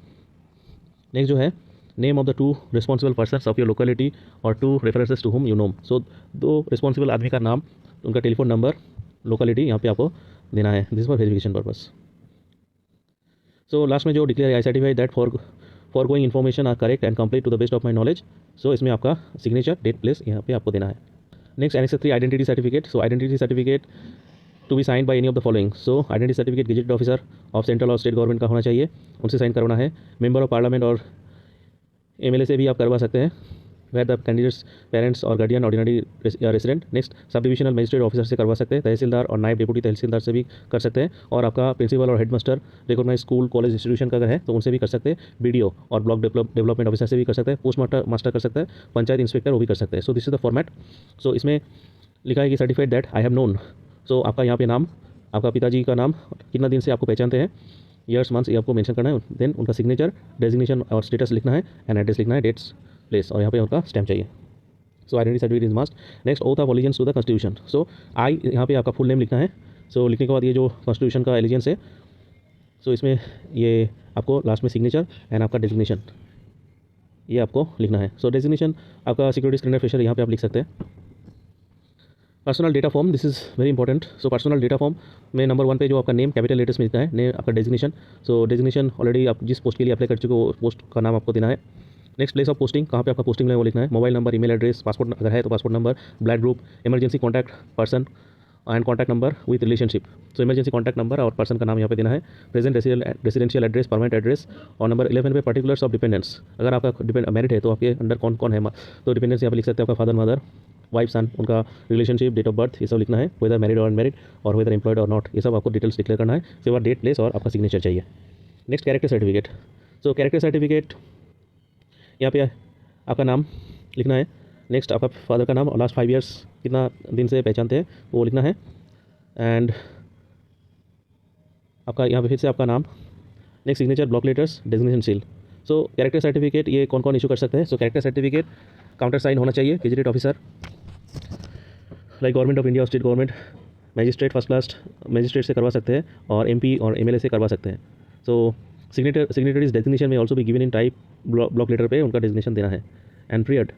नेक्स्ट जो है name of the 2 responsible persons of your locality और 2 references to whom you know. So 2 responsible आदमी का नाम, उनका टेलीफोन नंबर, लोकेलिटी यहाँ पे आपको देना है। This for verification purpose. So last में जो declare I certify that for going information are correct and complete to the best of my knowledge. So इसमें आपका सिग्नेचर, डेट, प्लेस यहाँ पे आपको देना है। Next annex 3 identity certificate. So identity certificate to be sign by any of the following. So identity certificate gazetted officer of central और state government का होना चाहिए, उनसे साइन करवाना है। मेंबर ऑफ पार्लियामेंट और MLA से भी आप करवा सकते हैं। वेयर द कैंडिडेट्स पेरेंट्स और guardian ordinary resident. Next sub divisional magistrate officer से करवा सकते हैं, तहसीलदार और नायब डिप्टी तहसीलदार से भी कर सकते हैं, और आपका प्रिंसिपल और headmaster recognise school college institution का अगर है तो उनसे भी कर सकते हैं, बीडीओ और ब्लॉक डेवलपमेंट ऑफिसर से भी कर सकते हैं, पोस्ट मास्टर कर सकते हैं, पंचायत इंस्पेक्टर वो भी कर सकते हैं। So this is the format. So इसमें लिखा है कि certified that I have known. So आपका यहाँ पे नाम, आपका पिताजी का नाम, कितना दिन से आपको पहचानते हैं, ईयर्स मंथ्स ये आपको मेंशन करना है, देन उनका सिग्नेचर, डेजिग्नेशन और स्टेटस लिखना है, एंड एड्रेस लिखना है, डेट्स प्लेस, और यहाँ पे उनका स्टैम्प चाहिए। So identity certificate is must. Next oath of allegiance to the constitution. So I यहाँ पे आपका फुल नेम लिखना है। सो लिखने के बाद ये जो कॉन्स्टिट्यूशन का एलिजेंस है, सो इसमें ये आपको लास्ट में सिग्नेचर एंड आपका डेजिग्नेशन ये आपको लिखना है। सो डेजिग्नेशन आपका सिक्योरिटी स्क्रीनर फ्रेशर यहाँ पे आप लिख सकते हैं। Personal data form, this is very important. So personal data form में नंबर 1 पे जो आपका नेम कैपिटल लेटर्स में लिखना है, नेम आपका डेजिग्नेशन। सो डेजिग्नेशन ऑलरेडी आप जिस पोस्ट के लिए अप्लाई कर चुके हो वो पोस्ट का नाम आपको देना है। नेक्स्ट प्लेस ऑफ पोस्टिंग, कहाँ पे आपका पोस्टिंग है वो लिखना है, mobile number, email address, passport अगर है तो passport number, blood group, emergency contact person and contact number with relationship. So emergency contact number और पर्सन का नाम यहाँ पे देना है, present residential address, permanent address, और नंबर 11 पे पर्टिकुलर्स ऑफ डिपेंडेंट्स। अगर आपका मैरिड है तो आपके अंडर कौन कौन है, तो डिपेंडेंट्स यहाँ पे लिख सकते हैं, आपका फादर मदर, वाइफ सन, उनका रिलेशनशिप, डेट ऑफ बर्थ, ये सब लिखना है, वेदर मैरिड और अनमैरिड और वेदर एम्प्लॉयड और नॉट, ये सब आपको डिटेल्स डिक्लेयर करना है। उसके बाद डेट, प्लेस और आपका सिग्नेचर चाहिए। Next character certificate. So character certificate यहाँ पे आपका नाम लिखना है, नेक्स्ट आपका फादर का नाम और लास्ट 5 ईयर्स कितना दिन से पहचानते हैं वो लिखना है, एंड आपका यहाँ पे फिर से आपका नाम, next signature, block letters, designation seal. So character certificate ये कौन कौन इशू कर सकते हैं। So character certificate counter sign होना चाहिए, gazetted officer like government of India और state government, magistrate first class magistrate से करवा सकते हैं, और एमपी और एमएलए से करवा सकते हैं। सो सिग्नेटरीज डेजिग्नेशन में ऑल्सो भी given in type, block letter पे उनका डेजिग्नेशन देना है, and period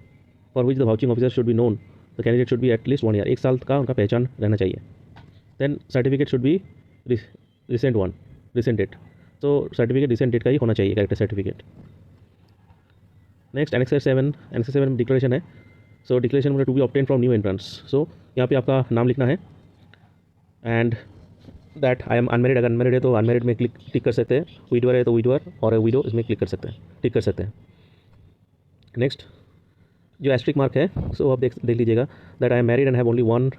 for which the vouching officer should be known, the candidate should be at least 1 year, 1 साल का उनका पहचान रहना चाहिए। Then certificate should be recent date. तो सर्टिफिकेट रिसेंट डेट का ही होना चाहिए character certificate. Next annexure 7 declaration है। So declaration to be obtain from new entrance. So यहाँ पे आपका नाम लिखना है, and that I am unmarried, अगर अनमेरिड है तो अनमेरिड में टिक कर सकते हैं, विडवर है तो विडवर और विडो इसमें टिक कर सकते हैं। नेक्स्ट जो एस्ट्रिक मार्क है, सो आप देख लीजिएगा, that I am married and have only one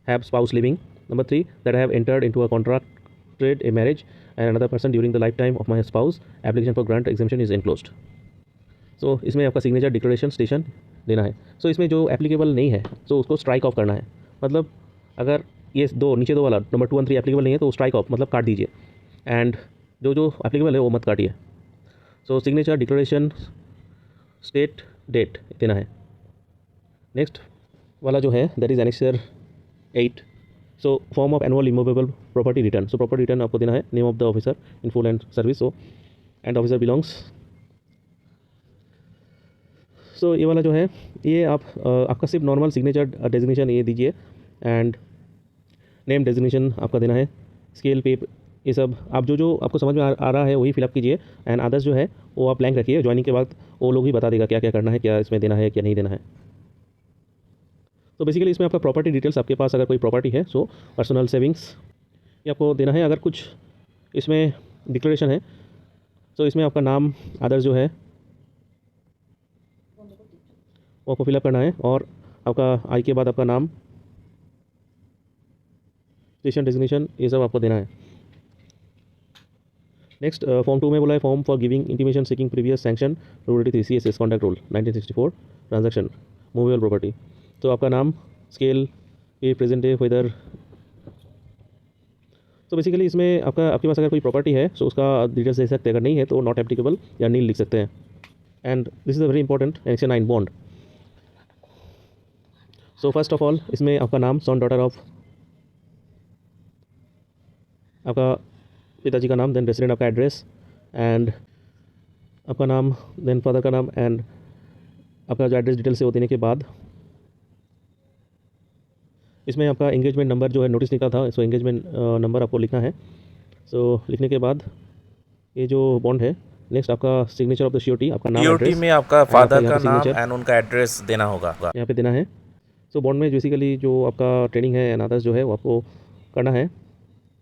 have spouse living. Number 3, that I have entered into a contracted a marriage and another person during the life time of my spouse, application for grant exemption is enclosed. So इसमें आपका signature, declaration, station देना है। So इसमें जो applicable नहीं है तो उसको स्ट्राइक ऑफ करना है, मतलब अगर ये नीचे 2 वाला नंबर 2 और 3 एप्लीकेबल नहीं है तो स्ट्राइक ऑफ मतलब काट दीजिए, एंड जो एप्लीकेबल है वो मत काटिए। So signature, declaration, state, date देना है। नेक्स्ट वाला जो है that is annexure 8। So form of annual immovable property return. So property return आपको देना है, name of the officer in full and service, so and officer belongs. So ये वाला जो है ये आपका सिर्फ नॉर्मल सिग्नेचर डेजिग्नेशन ये दीजिए, एंड नेम डेजिग्नेशन आपका देना है, स्केल पे, ये सब आप जो आपको समझ में आ रहा है वही फिलअप कीजिए, एंड अदर्स जो है वो आप ब्लैंक रखिए। ज्वाइनिंग के बाद वो लोग ही बता देगा क्या क्या करना है, क्या इसमें देना है क्या नहीं देना है। तो बेसिकली इसमें आपका प्रॉपर्टी डिटेल्स, आपके पास अगर कोई प्रॉपर्टी है, सो पर्सनल सेविंग्स ये आपको देना है। अगर कुछ इसमें डिक्लेरेशन है तो इसमें आपका नाम, अदर्स जो है वो आपको फिलअप करना है, और आपका आई के बाद आपका नाम, स्टेशन, डेजिग्नेशन, ये सब आपको देना है। नेक्स्ट फॉर्म 2 में बोला है, form for giving intimation seeking previous sanction rule 83 CSS contract rule 1964 transaction movable property. तो आपका नाम, स्केल, ये प्रेजेंट डे, वेदर। तो बेसिकली इसमें आपके पास अगर कोई प्रॉपर्टी है तो उसका डिटेल्स दे सकते हैं, अगर नहीं है तो नॉट एप्लीकेबल या नील लिख सकते हैं। And this is a very important annexure 9 bond. So first of all इसमें आपका नाम, सन डॉटर ऑफ, आपका पिताजी का नाम, देन रेसिडेंट आपका एड्रेस, एंड आपका नाम, देन फादर का नाम, एंड आपका जो एड्रेस डिटेल से वो देने के बाद इसमें आपका एंगेजमेंट नंबर जो है नोटिस निकला था, सो एंगेजमेंट नंबर आपको लिखना है। सो लिखने के बाद ये जो बॉन्ड है, नेक्स्ट आपका सिग्नेचर ऑफ द श्योरिटी, आपका नाम, श्योरिटी में आपका फादर का नाम एंड उनका एड्रेस देना होगा, यहाँ पे देना है। सो बॉन्ड में बेसिकली जो आपका ट्रेनिंग है एंड अदर्स जो है वो आपको करना है,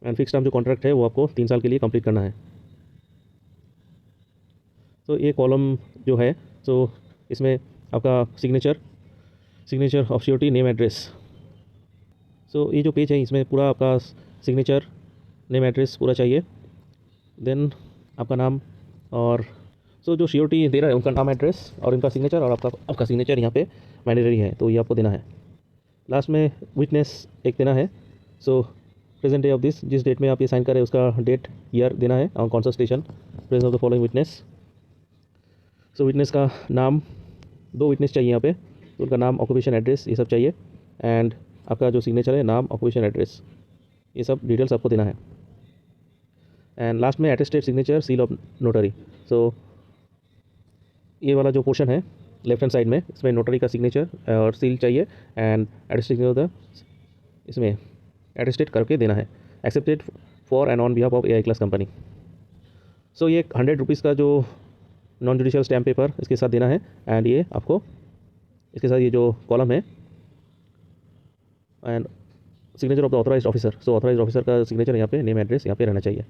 एंड फिक्स टर्म जो कॉन्ट्रैक्ट है वो आपको 3 साल के लिए कंप्लीट करना है। तो ये कॉलम जो है, सो इसमें आपका signature of surety, name, address. So ये जो पेज है इसमें पूरा आपका सिग्नेचर, नेम, एड्रेस पूरा चाहिए। देन आपका नाम और जो श्योरिटी दे रहा है उनका नाम, एड्रेस और इनका सिग्नेचर, और आपका सिग्नेचर यहाँ पे मैंडेटरी है, तो ये आपको देना है। लास्ट में विटनेस एक देना है। प्रेजेंट डे ऑफ जिस डेट में आप ये साइन करें उसका डेट, ईयर देना है, और कौन सा station, present of the following witness. Witness का नाम, 2 विटनेस चाहिए यहाँ पे, तो उनका नाम, ऑक्यूपेशन, एड्रेस ये सब चाहिए। एंड आपका जो सिग्नेचर है, नाम, ऑक्यूपेशन, एड्रेस, ये सब डिटेल्स आपको देना है। एंड लास्ट में attested signature, seal of notary. ये वाला जो पोर्शन है लेफ्ट हैंड साइड में, इसमें नोटरी का सिग्नेचर और सील चाहिए, एंड अटेस्टेड इसमें अटेस्टेड करके देना है, accepted for and on behalf of AI class company. ये 100 रुपीज़ का जो नॉन जुडिशियल स्टैम्प पेपर इसके साथ देना है। एंड ये आपको इसके साथ ये जो कॉलम है, and signature of the authorised officer. Authorised officer का सिग्नेचर यहाँ पे, नेम, एड्रेस यहाँ पे रहना चाहिए।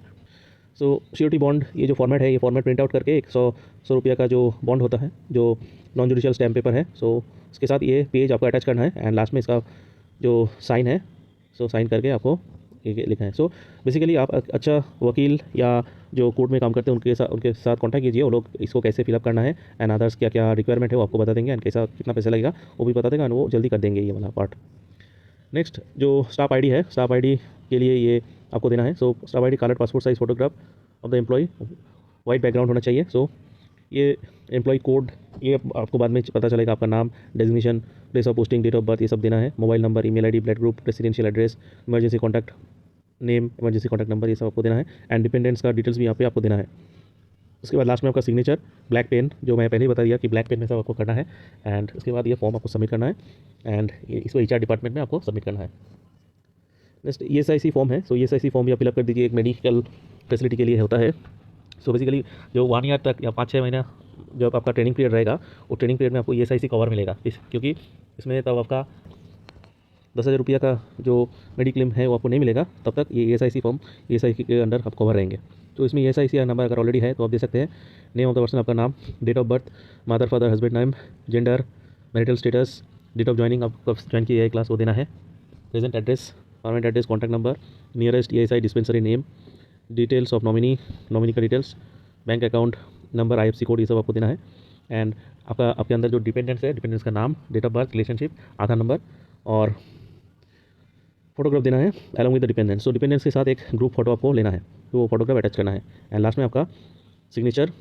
श्योरिटी बॉन्ड, ये जो फॉर्मेट है, ये फॉर्मेट प्रिंट आउट करके 100 रुपये का जो बॉन्ड होता है, जो नॉन जुडिशियल स्टैम्प पेपर है, उसके साथ ये पेज आपको अटैच करना है। एंड लास्ट में इसका जो साइन है, साइन करके आपको ये लिखना है। बेसिकली आप अच्छा वकील या जो कोर्ट में काम करते हैं उनके साथ कॉन्टैक्ट कीजिए, वो लोग इसको कैसे फिलअप करना है एंड अदर्स क्या क्या रिक्वायरमेंट है वो आपको बता देंगे, एंड कैसा कितना पैसा लगेगा वो भी बता देगा, एंड वो जल्दी कर देंगे ये वाला पार्ट। नेक्स्ट जो स्टाफ आईडी है, स्टाफ आईडी के लिए ये आपको देना है। Staff ID, colour passport size photograph of the employ, white background होना चाहिए। ये एम्प्लॉय कोड, ये आपको बाद में पता चलेगा, आपका नाम, designation, place of posting, date of birth, ये सब देना है। Mobile number, email ID, blood group, residential address, emergency contact name, emergency contact number, ये सब आपको देना है। एंड डिपेंडेंट्स का डिटेल्स भी यहाँ पे आपको देना है। उसके बाद लास्ट में आपका सिग्नेचर, ब्लैक पेन, जो मैं पहले ही बता दिया कि ब्लैक पेन में सब आपको करना है। एंड उसके बाद ये फॉर्म आपको सबमिट करना है, एंड इसको HR डिपार्टमेंट में आपको सबमिट करना है। नेक्स्ट ESIC फॉर्म है, ESIC फॉर्म भी आप फिलअप कर दीजिए, एक मेडिकल फैसिलिटी के लिए होता है। बेसिकली जो 1 ईयर तक या 5-6 महीना जब आपका ट्रेनिंग पीरियड रहेगा, वो ट्रेनिंग पीरियड में आपको ESIC कवर मिलेगा, क्योंकि इसमें तब आपका 10,000 रुपया का जो मेडिक्लेम है वो आपको नहीं मिलेगा, तब तक ये ESIC फॉर्म, ESIC के अंडर आप कवर रहेंगे। तो इसमें ESIC नंबर अगर ऑलरेडी है तो आप दे सकते हैं। नेम ऑफ द पर्सन, आपका नाम, date of birth, mother, father, husband name, gender, marital status, date of joining, आप कब ज्वाइन की AI क्लास वो देना है। Present address, permanent address, contact number, nearest ESI dispensary name, details of nominee का details, bank account number, IFC code, ये सब आपको देना है। एंड आपके अंदर जो डिपेंडेंट्स है, डिपेंडेंट्स का नाम, date of birth, relationship, Aadhaar number और फोटोग्राफ देना है along with the dependents. Dependents के साथ एक ग्रुप फोटो आपको लेना है, तो वो फोटोग्राफ अटैच करना है। एंड लास्ट में आपका सिग्नेचर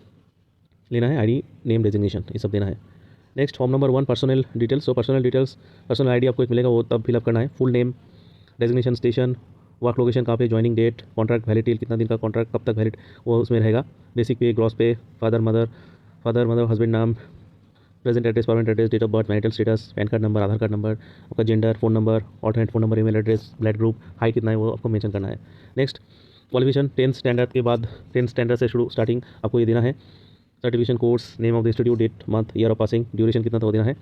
लेना है, ID, नेम, डेजिग्नेशन, ये सब देना है। Next form number 1, personal details. Personal details, personal ID आपको एक मिलेगा, वो तब फिलअप करना है। Full name, designation, station, work location कहाँ पे, ज्वाइनिंग डेट, कॉन्ट्रैक्ट वैलिडिटी, कितना दिन का कॉन्ट्रैक्ट, कब तक वैलिड, वो उसमें रहेगा। Basic pay, gross pay, father mother, husband नाम, present address, permanent address, date of birth, marital status, pan card number, Aadhaar card number, आपका gender, phone number, alternate phone number, email address, blood group, height कितना है वो आपको mention करना है। Next qualification, 10th standard के बाद 10th स्टैंडर्ड से शुरू स्टार्टिंग आपको ये देना है। Certification course, name of the institute, date, month, year of passing, duration कितना था वो देना है।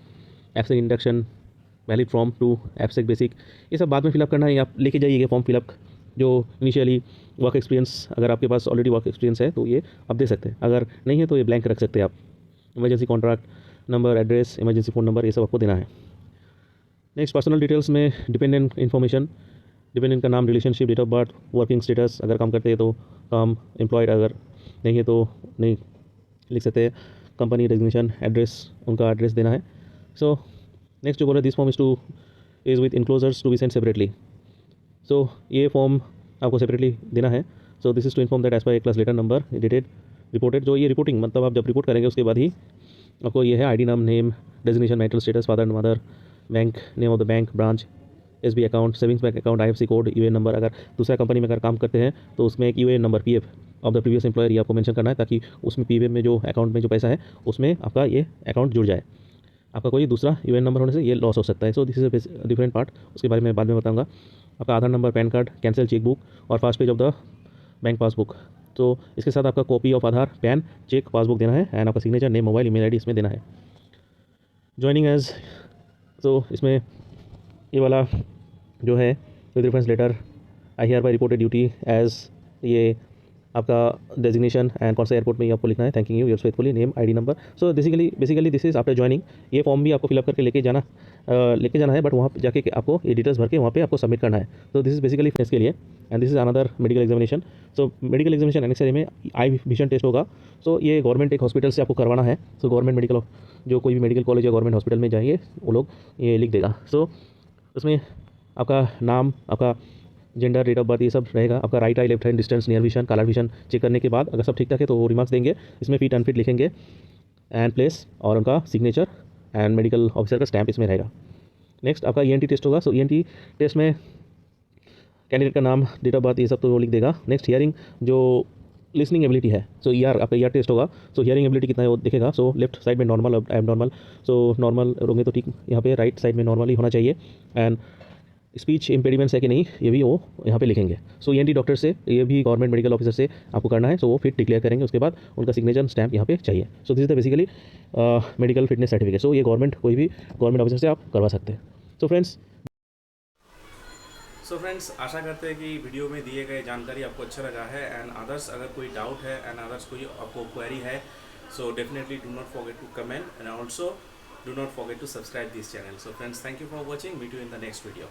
एफसेक इंडक्शन, वैलिड फॉर्म टू एफसेक बेसिक, ये सब बाद में फिलअप करना है। आप लेके जाइए फॉर्म फिलअप, जो इनिशियली वर्क एक्सपीरियंस, अगर आपके पास ऑलरेडी वर्क एक्सपीरियंस है तो ये आप दे सकते हैं, अगर नहीं है तो ये ब्लैंक रख सकते हैं आप। Emergency contract number, address, emergency phone number, ये सब आपको देना है। नेक्स्ट पर्सनल डिटेल्स में डिपेंडेंट इन्फॉर्मेशन, डिपेंडेंट का नाम, relationship, date of birth, working status, अगर काम करते हैं तो काम, एम्प्लॉयड, अगर नहीं है तो नहीं लिख सकते हैं। कंपनी, रेजिग्नेशन, एड्रेस, उनका एड्रेस देना है। नेक्स्ट जो बोल रहे this form is with enclosures to be send separately. ये फॉर्म आपको सेपरेटली देना है। This is to inform that as per A-class letter number dated reported, जो ये रिपोर्टिंग मतलब आप जब रिपोर्ट करेंगे उसके बाद ही आपको ये है ID नाम, name, designation, marital status, father mother, bank, name of the bank, branch, SB account, savings bank account, IFC code, UAN number, अगर दूसरा कंपनी में अगर काम करते हैं तो उसमें एक UAN number PF of the previous employer ये आपको मेंशन करना है, ताकि उसमें PF में जो अकाउंट में जो पैसा है उसमें आपका ये अकाउंट जुड़ जाए। आपका कोई दूसरा UAN नंबर होने से ये लॉस हो सकता है। This is a different part, उसके बारे में बाद में बताऊँगा। आपका Aadhaar number, pan card, cancel chequebook और first page of the bank passbook. इसके साथ आपका copy of Aadhaar, pan, cheque, passbook देना है। एंड आपका signature, name, mobile, email ID इसमें देना है। ज्वाइनिंग एज, इसमें ये वाला जो है with reference letter, I hereby reported duty as ये आपका डेजिग्नेशन एंड कौन सा एयरपोर्ट में ये आपको लिखना है, thanking you your faithfully, name, ID number. So basically this is after joining. ये फॉर्म भी आपको फिलअप करके लेके जाना है, बट वहाँ पे जाके आपको ये डिटेल्स भर के वहाँ पे आपको सबमिट करना है। तो दिस इज बेसिकली फिटनेस के लिए। And this is another medical examination. So medical examination एनएक्सआरए में आई विजन टेस्ट होगा। सो ये गवर्नमेंट एक हॉस्पिटल से आपको करवाना है। सो गवर्नमेंट मेडिकल, जो कोई भी मेडिकल कॉलेज या गवर्नमेंट हॉस्पिटल में जाइए, वो लोग ये लिख देगा। सो उसमें आपका नाम, आपका जेंडर, डेट ऑफ बर्थ, ये सब रहेगा। आपका right eye, left hand, distance, near vision, colour vision check करने के बाद अगर सब ठीक ठाक है तो वो रिमार्क्स देंगे। इसमें फिट अनफिट लिखेंगे एंड प्लेस और उनका सिग्नेचर एंड मेडिकल ऑफिसर का स्टैंप इसमें रहेगा। नेक्स्ट आपका ईएनटी टेस्ट होगा। सो ईएनटी टेस्ट में कैंडिडेट का नाम, डेट ऑफ बर्थ, ये सब तो वो लिख देगा। नेक्स्ट हियरिंग, जो लिसनिंग एबिलिटी है, सो ईआर, आपका ईआर टेस्ट होगा। सो हियरिंग एबिलिटी कितना है वो देखेगा। सो लेफ्ट साइड में नॉर्मल, एब नॉर्मल। सो नॉर्मल होंगे तो ठीक, यहाँ पे राइट साइड में नॉर्मल ही होना चाहिए। एंड स्पीच इम्पेडिमेंट्स है कि नहीं, ये भी वो यहाँ पे लिखेंगे। सो ईएनटी डॉक्टर से, ये भी गवर्नमेंट मेडिकल ऑफिसर से आपको करना है। सो वो फिट डिक्लेयर करेंगे, उसके बाद उनका सिग्नेचर स्टैंप यहाँ पे चाहिए। So this is the basically medical fitness certificate. So ये कोई भी गवर्नमेंट ऑफिसर से आप करवा सकते हैं। सो फ्रेंड्स, आशा करते हैं कि वीडियो में दिए गए जानकारी आपको अच्छा लगा है। एंड अदर्स अगर कोई डाउट है एंड अदर्स कोई आपको क्वेरी है, so definitely do not forget to comment and also do not forget to subscribe this channel. So friends, thank you for watching, meet you in the next video.